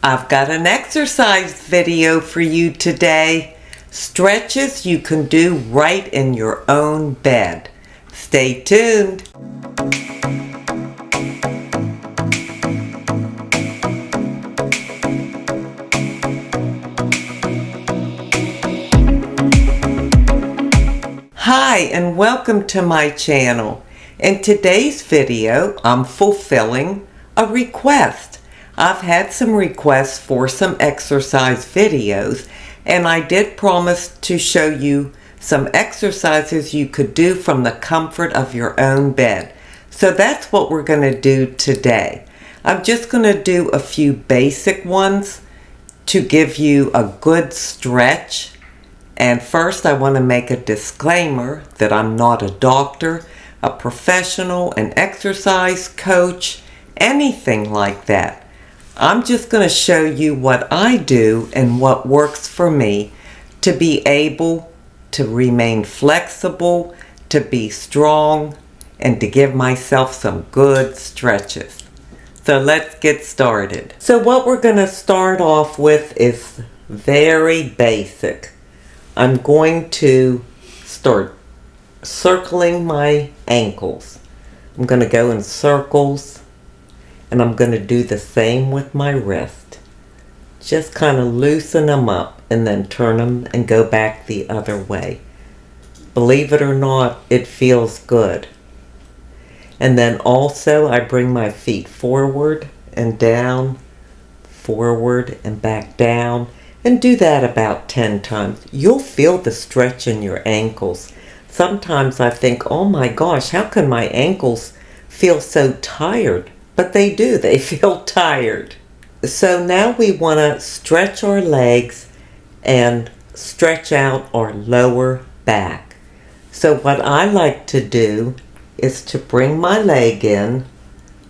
I've got an exercise video for you today. Stretches you can do right in your own bed. Stay tuned. Hi and welcome to my channel. In today's video, I'm fulfilling a request. I've had some requests for some exercise videos, and I did promise to show you some exercises you could do from the comfort of your own bed. So that's what we're going to do today. I'm just going to do a few basic ones to give you a good stretch. And first I want to make a disclaimer that I'm not a doctor, a professional, an exercise coach, anything like that. I'm just going to show you what I do and what works for me to be able to remain flexible, to be strong, and to give myself some good stretches. So let's get started. So what we're going to start off with is very basic. I'm going to start circling my ankles. I'm going to go in circles. And I'm going to do the same with my wrist. Just kind of loosen them up and then turn them and go back the other way. Believe it or not, it feels good. And then also I bring my feet forward and down, forward and back down, and do that about 10 times. You'll feel the stretch in your ankles. Sometimes I think, oh my gosh, how can my ankles feel so tired? But they do, they feel tired. So now we want to stretch our legs and stretch out our lower back. So what I like to do is to bring my leg in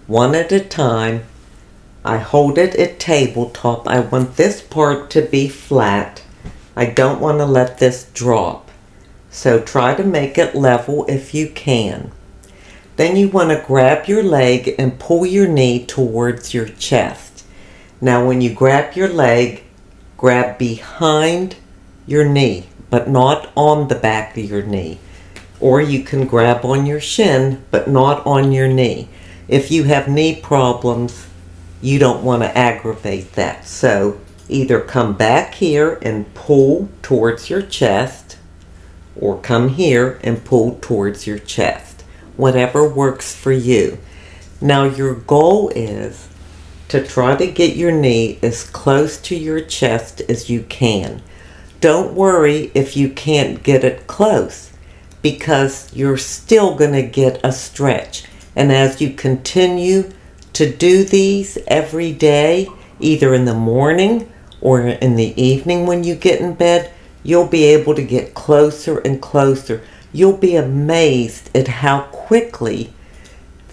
one at a time. I hold it at tabletop. I want this part to be flat. I don't want to let this drop. So try to make it level if you can. Then you want to grab your leg and pull your knee towards your chest. Now when you grab your leg, grab behind your knee, but not on the back of your knee. Or you can grab on your shin, but not on your knee. If you have knee problems, you don't want to aggravate that. So either come back here and pull towards your chest, or come here and pull towards your chest. Whatever works for you. Now your goal is to try to get your knee as close to your chest as you can. Don't worry if you can't get it close, because you're still going to get a stretch. And as you continue to do these every day, either in the morning or in the evening when you get in bed, you'll be able to get closer and closer. You'll be amazed at how quickly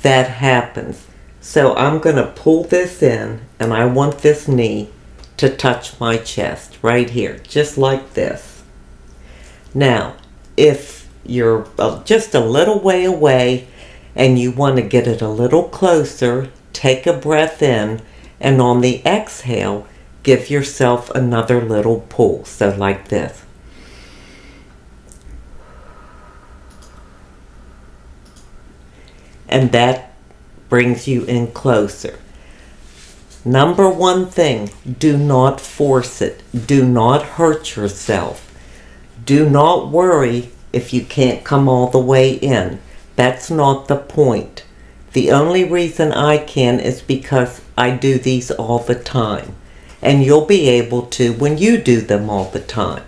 that happens. So I'm going to pull this in, and I want this knee to touch my chest right here, just like this. Now, if you're just a little way away and you want to get it a little closer, take a breath in, and on the exhale, give yourself another little pull. So like this. And that brings you in closer. Number one thing, do not force it. Do not hurt yourself. Do not worry if you can't come all the way in. That's not the point. The only reason I can is because I do these all the time. And you'll be able to when you do them all the time.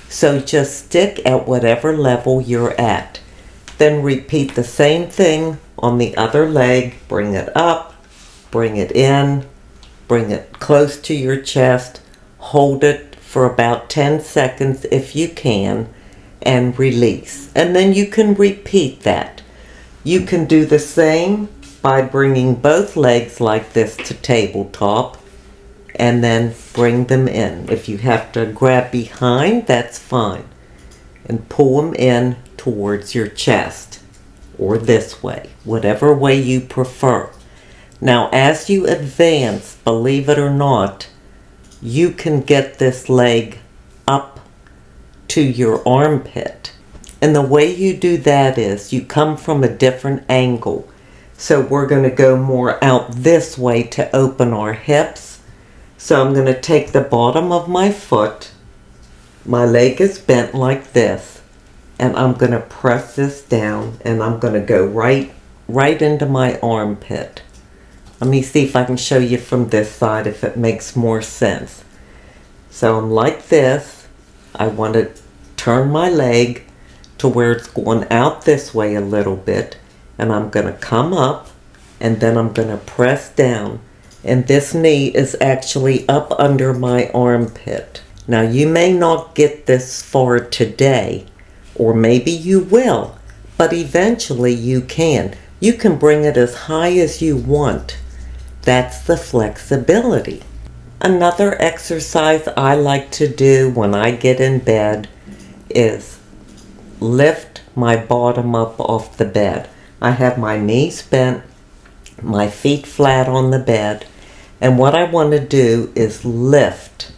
So just stick at whatever level you're at. Then repeat the same thing on the other leg. Bring it up, bring it in, bring it close to your chest, hold it for about 10 seconds if you can, and release. And then you can repeat that. You can do the same by bringing both legs like this to tabletop, and then bring them in. If you have to grab behind, that's fine. And pull them in towards your chest, or this way, whatever way you prefer. Now, as you advance, believe it or not, you can get this leg up to your armpit. And the way you do that is you come from a different angle. So we're going to go more out this way to open our hips. So I'm going to take the bottom of my foot. My leg is bent like this. And I'm going to press this down and I'm going to go right into my armpit. Let me see if I can show you from this side if it makes more sense. So I'm like this. I want to turn my leg to where it's going out this way a little bit. And I'm going to come up and then I'm going to press down. And this knee is actually up under my armpit. Now you may not get this far today, or maybe you will, but eventually you can. You can bring it as high as you want. That's the flexibility. Another exercise I like to do when I get in bed is lift my bottom up off the bed. I have my knees bent, my feet flat on the bed, and what I want to do is lift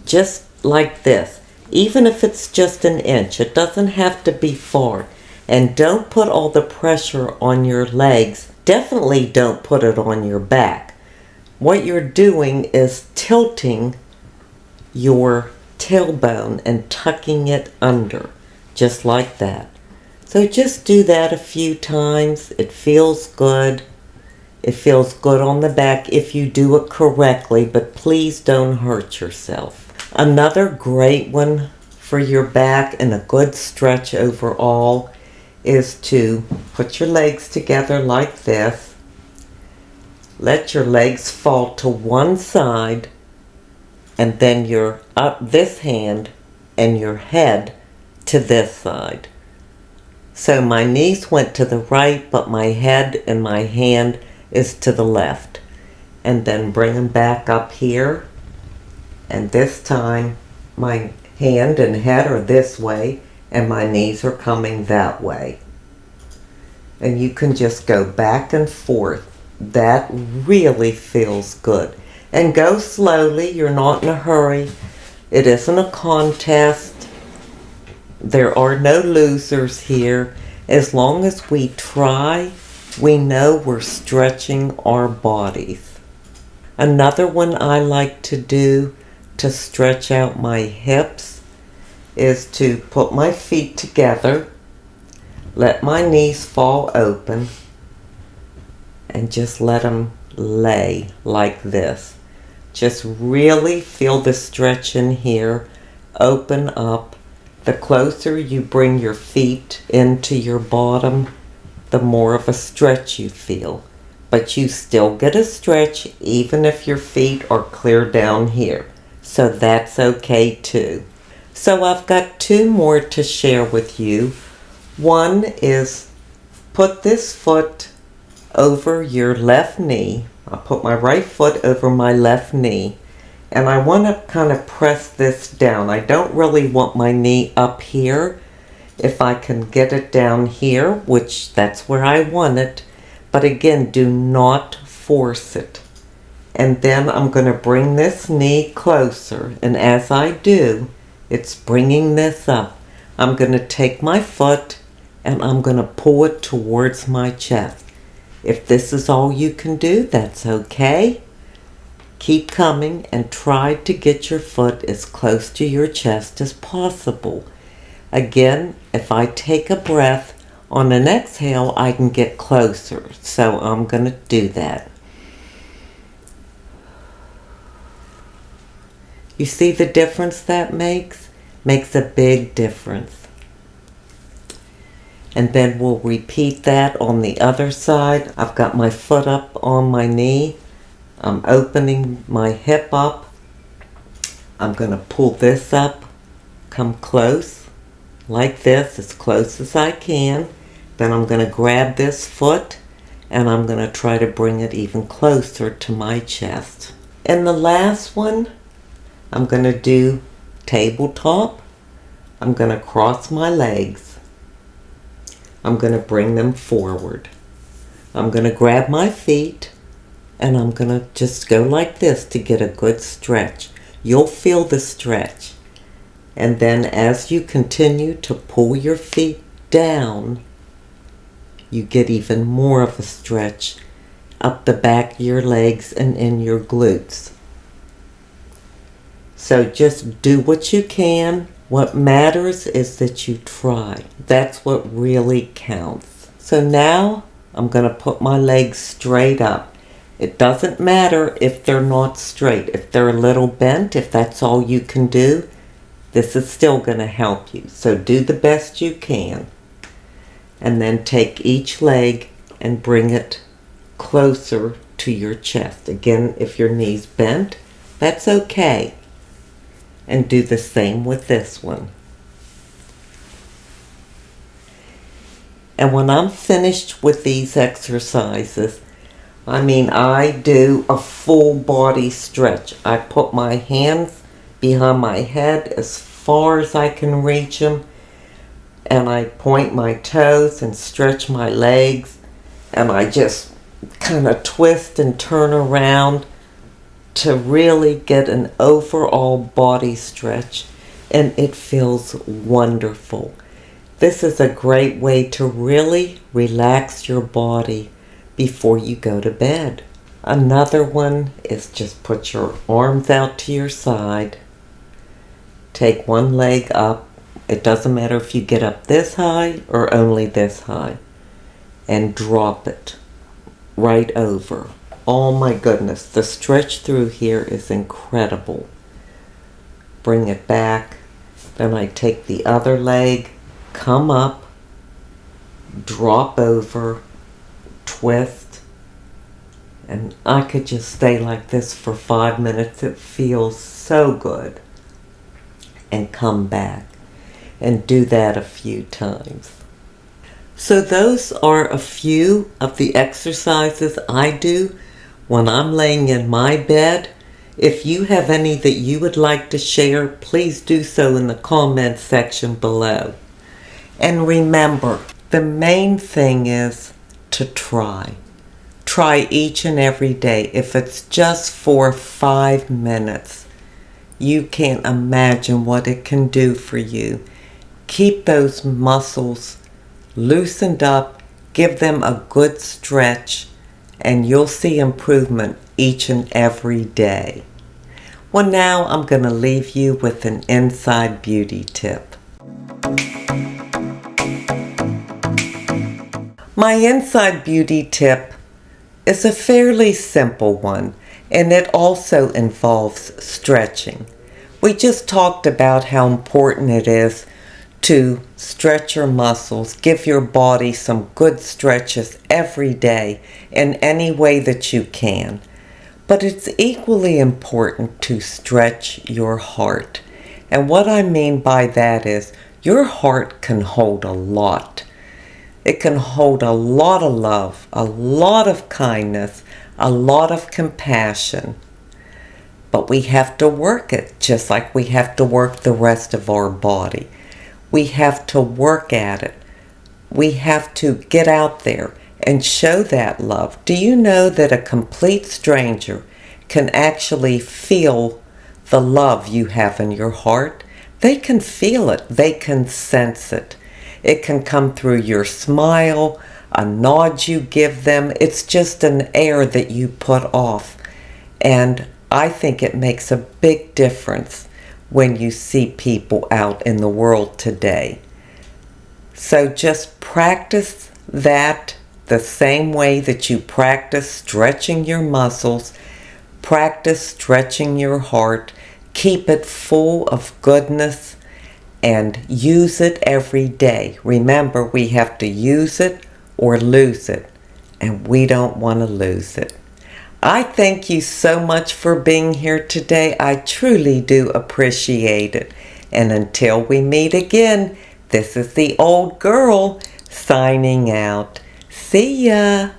just like this. Even if it's just an inch, it doesn't have to be far. And don't put all the pressure on your legs. Definitely don't put it on your back. What you're doing is tilting your tailbone and tucking it under, just like that. So just do that a few times. It feels good. It feels good on the back if you do it correctly, but please don't hurt yourself. Another great one for your back and a good stretch overall is to put your legs together like this. Let your legs fall to one side and then your this hand and your head to this side. So my knees went to the right, but my head and my hand is to the left. And then bring them back up here. And this time my hand and head are this way and my knees are coming that way. And you can just go back and forth. That really feels good. And go slowly. You're not in a hurry. It isn't a contest. There are no losers here. As long as we try, we know we're stretching our bodies. Another one I like to do to stretch out my hips is to put my feet together, let my knees fall open, and just let them lay like this. Just really feel the stretch in here. Open up. The closer you bring your feet into your bottom, the more of a stretch you feel. But you still get a stretch even if your feet are clear down here. So that's okay too. So I've got two more to share with you. One is put this foot over your left knee. I'll put my right foot over my left knee. And I want to kind of press this down. I don't really want my knee up here. If I can get it down here, which that's where I want it. But again, do not force it. And then I'm going to bring this knee closer. And as I do, it's bringing this up. I'm going to take my foot and I'm going to pull it towards my chest. If this is all you can do, that's okay. Keep coming and try to get your foot as close to your chest as possible. Again, if I take a breath, on an exhale, I can get closer. So I'm going to do that. You see the difference that makes? Makes a big difference. And then we'll repeat that on the other side. I've got my foot up on my knee. I'm opening my hip up. I'm going to pull this up, come close, like this, as close as I can. Then I'm going to grab this foot and I'm going to try to bring it even closer to my chest. And the last one, I'm going to do tabletop. I'm going to cross my legs. I'm going to bring them forward. I'm going to grab my feet And I'm going to just go like this to get a good stretch. You'll feel the stretch. And then as you continue to pull your feet down, you get even more of a stretch up the back of your legs and in your glutes. So just do what you can. What matters is that you try. That's what really counts. So now I'm going to put my legs straight up. It doesn't matter if they're not straight. If they're a little bent, if that's all you can do, this is still going to help you. So do the best you can. And then take each leg and bring it closer to your chest. Again, if your knee's bent, that's okay. And do the same with this one. And when I'm finished with these exercises, I do a full body stretch. I put my hands behind my head as far as I can reach them, and I point my toes and stretch my legs, and I just kind of twist and turn around to really get an overall body stretch, and it feels wonderful. This is a great way to really relax your body before you go to bed. Another one is just put your arms out to your side. Take one leg up. It doesn't matter if you get up this high or only this high. And drop it right over. Oh my goodness, the stretch through here is incredible. Bring it back. Then I take the other leg, come up, drop over, twist, and I could just stay like this for 5 minutes. It feels so good. And come back and do that a few times. So those are a few of the exercises I do when I'm laying in my bed. If you have any that you would like to share, please do so in the comments section below. And remember, the main thing is to try. Try each and every day. If it's just for 5 minutes, you can't imagine what it can do for you. Keep those muscles loosened up, give them a good stretch, and you'll see improvement each and every day. Well, now I'm going to leave you with an inside beauty tip. My inside beauty tip is a fairly simple one, and it also involves stretching. We just talked about how important it is to stretch your muscles, give your body some good stretches every day in any way that you can. But it's equally important to stretch your heart. And what I mean by that is your heart can hold a lot. It can hold a lot of love, a lot of kindness, a lot of compassion. But we have to work it just like we have to work the rest of our body. We have to work at it. We have to get out there and show that love. Do you know that a complete stranger can actually feel the love you have in your heart? They can feel it. They can sense it. It can come through your smile, a nod you give them. It's just an air that you put off. And I think it makes a big difference when you see people out in the world today. So just practice that the same way that you practice stretching your muscles. Practice stretching your heart. Keep it full of goodness and use it every day. Remember, we have to use it or lose it, and we don't want to lose it. I thank you so much for being here today. I truly do appreciate it. And until we meet again, this is the old girl signing out. See ya.